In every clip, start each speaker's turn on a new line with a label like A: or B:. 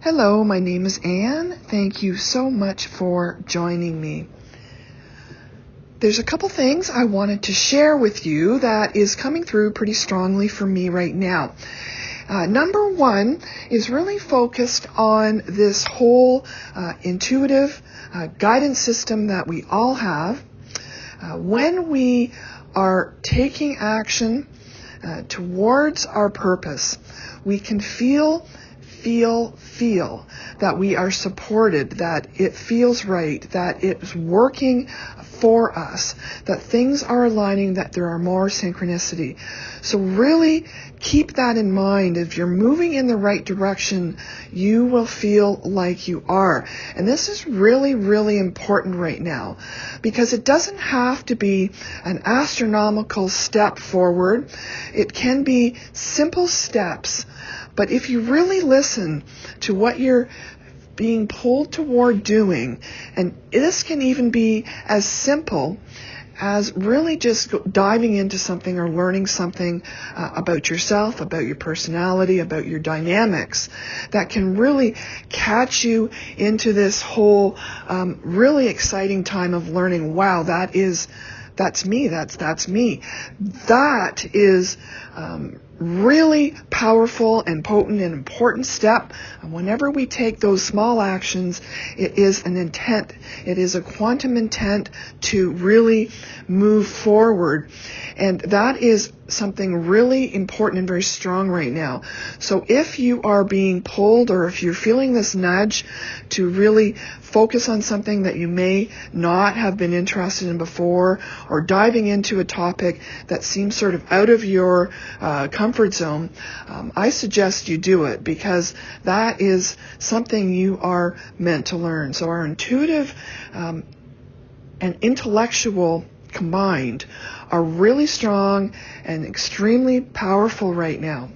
A: Hello, my name is Anne. Thank you so much for joining me. There's a couple things I wanted to share with you that is coming through pretty strongly for me right now. Number one is really focused on this whole intuitive guidance system that we all have. When we are taking action towards our purpose, we can feel that we are supported, that it feels right, that it's working for us, that things are aligning, that there are more synchronicity. So really keep that in mind. If you're moving in the right direction, you will feel like you are. And this is really, really important right now because it doesn't have to be an astronomical step forward. It can be simple steps. But if you really listen to what you're being pulled toward doing, and this can even be as simple as really just diving into something or learning something about yourself, about your personality, about your dynamics, that can really catch you into this whole really exciting time of learning. Wow, that's me. That's me. That is really powerful and potent and important step. And whenever we take those small actions, it is an intent. It is a quantum intent to really move forward. And that is something really important and very strong right now. So if you are being pulled or if you're feeling this nudge to really focus on something that you may not have been interested in before, or diving into a topic that seems sort of out of your comfort zone, I suggest you do it because that is something you are meant to learn. So our intuitive and intellectual combined are really strong and extremely powerful right now.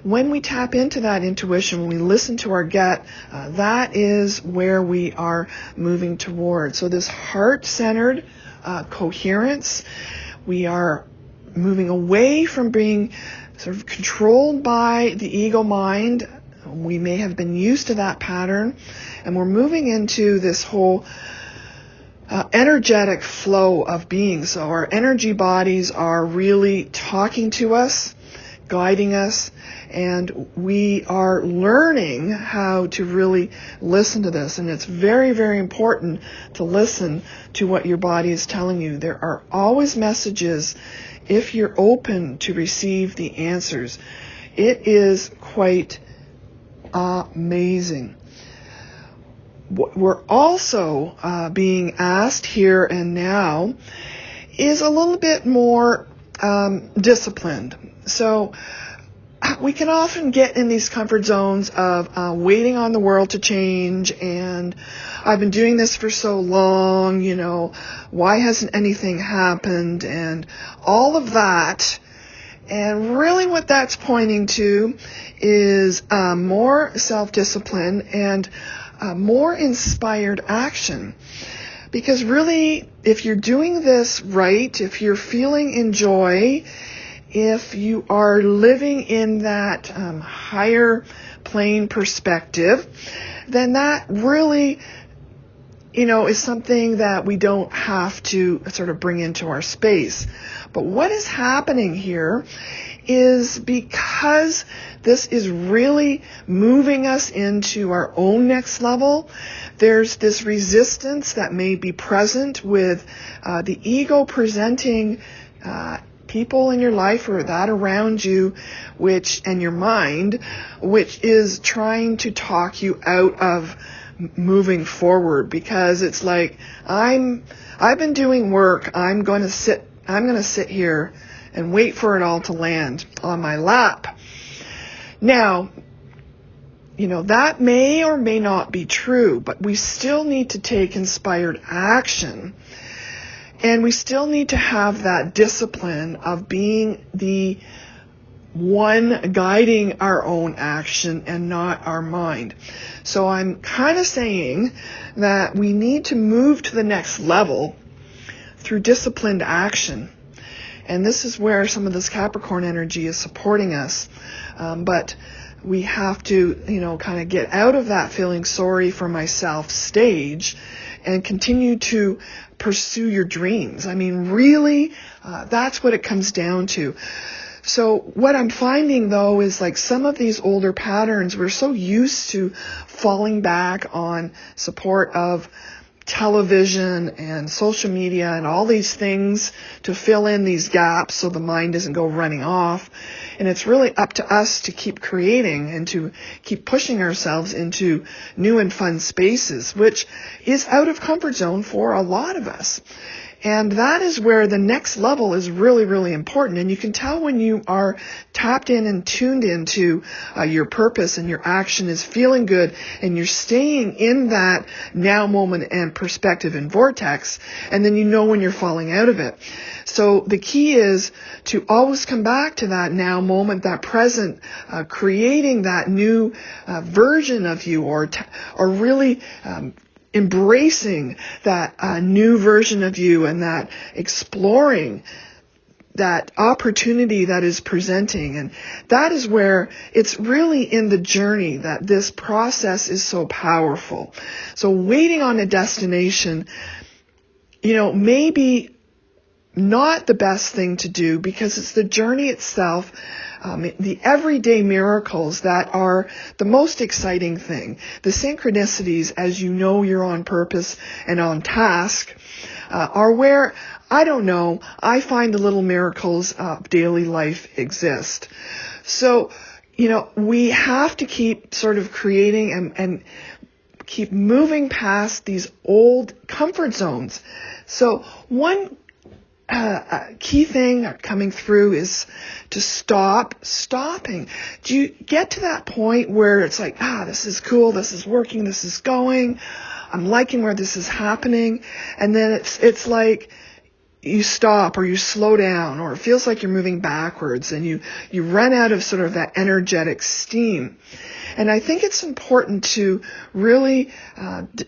A: When we tap into that intuition, when we listen to our gut, that is where we are moving toward. So this heart-centered coherence, we are moving away from being sort of controlled by the ego mind. We may have been used to that pattern, and we're moving into this whole energetic flow of being. So our energy bodies are really talking to us, guiding us, and we are learning how to really listen to this. And it's very, very important to listen to what your body is telling you. There are always messages if you're open to receive the answers. It is quite amazing. What we're also being asked here and now is a little bit more disciplined. So we can often get in these comfort zones of waiting on the world to change, and I've been doing this for so long, why hasn't anything happened, and all of that. And really what that's pointing to is more self-discipline and more inspired action. Because really, if you're doing this right, if you're feeling in joy, if you are living in that higher plane perspective, then that really, is something that we don't have to sort of bring into our space. But what is happening here is because this is really moving us into our own next level, there's this resistance that may be present with the ego presenting people in your life or that around you, and your mind, which is trying to talk you out of moving forward, because it's like, I've been doing work, I'm going to sit here and wait for it all to land on my lap. Now, that may or may not be true, but we still need to take inspired action. And we still need to have that discipline of being the one guiding our own action and not our mind. So I'm kind of saying that we need to move to the next level through disciplined action. And this is where some of this Capricorn energy is supporting us. But we have to, kind of get out of that feeling sorry for myself stage and continue to pursue your dreams. I mean, really, that's what it comes down to. So what I'm finding, though, is like some of these older patterns, we're so used to falling back on support of television and social media and all these things to fill in these gaps so the mind doesn't go running off. And it's really up to us to keep creating and to keep pushing ourselves into new and fun spaces, which is out of comfort zone for a lot of us. And that is where the next level is really, really important. And you can tell when you are tapped in and tuned into your purpose and your action is feeling good and you're staying in that now moment and perspective and vortex, and then you know when you're falling out of it. So the key is to always come back to that now moment, that present, creating that new version of you, or really embracing that new version of you, and that exploring that opportunity that is presenting. And that is where it's really in the journey that this process is so powerful. So waiting on a destination, maybe not the best thing to do, because it's the journey itself, the everyday miracles that are the most exciting thing. The synchronicities, as you know you're on purpose and on task, are where, I find the little miracles of daily life exist. So, we have to keep sort of creating and keep moving past these old comfort zones. So one key thing coming through is to stop stopping. Do you get to that point where it's like, this is cool, this is working, this is going, I'm liking where this is happening, and then it's like you stop or you slow down, or it feels like you're moving backwards and you run out of sort of that energetic steam. And I think it's important to really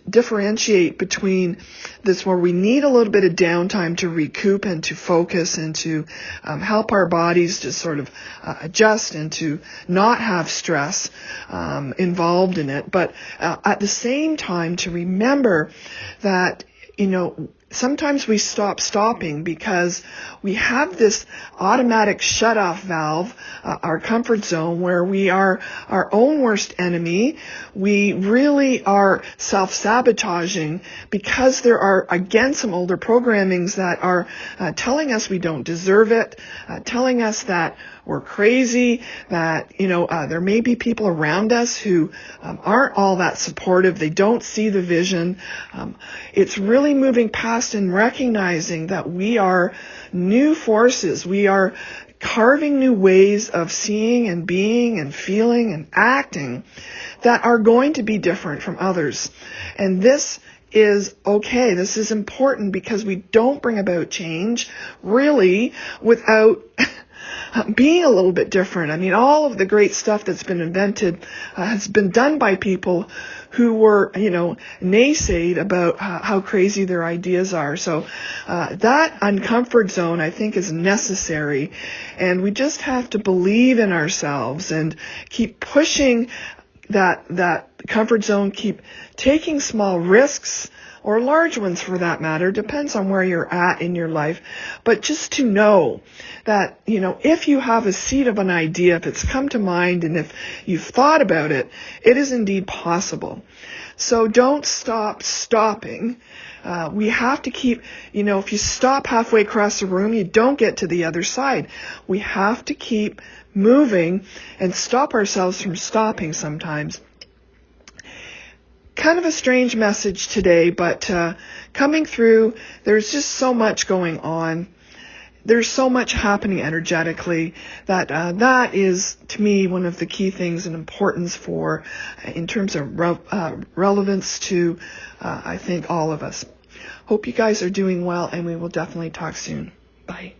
A: differentiate between this, where we need a little bit of downtime to recoup and to focus and to help our bodies to sort of adjust and to not have stress involved in it. But at the same time, to remember that, sometimes we stop stopping because we have this automatic shut-off valve, our comfort zone, where we are our own worst enemy. We really are self-sabotaging because there are, again, some older programmings that are telling us we don't deserve it, telling us that we're crazy, that, there may be people around us who aren't all that supportive. They don't see the vision. It's really moving past and recognizing that we are new forces. We are carving new ways of seeing and being and feeling and acting that are going to be different from others. And this is okay. This is important, because we don't bring about change really without being a little bit different. I mean, all of the great stuff that's been invented has been done by people who were, naysayed about how crazy their ideas are. So that uncomfort zone, I think, is necessary. And we just have to believe in ourselves and keep pushing that comfort zone, keep taking small risks, or large ones for that matter, depends on where you're at in your life. But just to know that, if you have a seed of an idea, if it's come to mind and if you've thought about it, it is indeed possible. So don't stop stopping. We have to keep, if you stop halfway across the room, you don't get to the other side. We have to keep moving and stop ourselves from stopping sometimes. Kind of a strange message today, but coming through, there's just so much going on. There's so much happening energetically that that is, to me, one of the key things and importance for, in terms of relevance to, I think, all of us. Hope you guys are doing well, and we will definitely talk soon. Bye.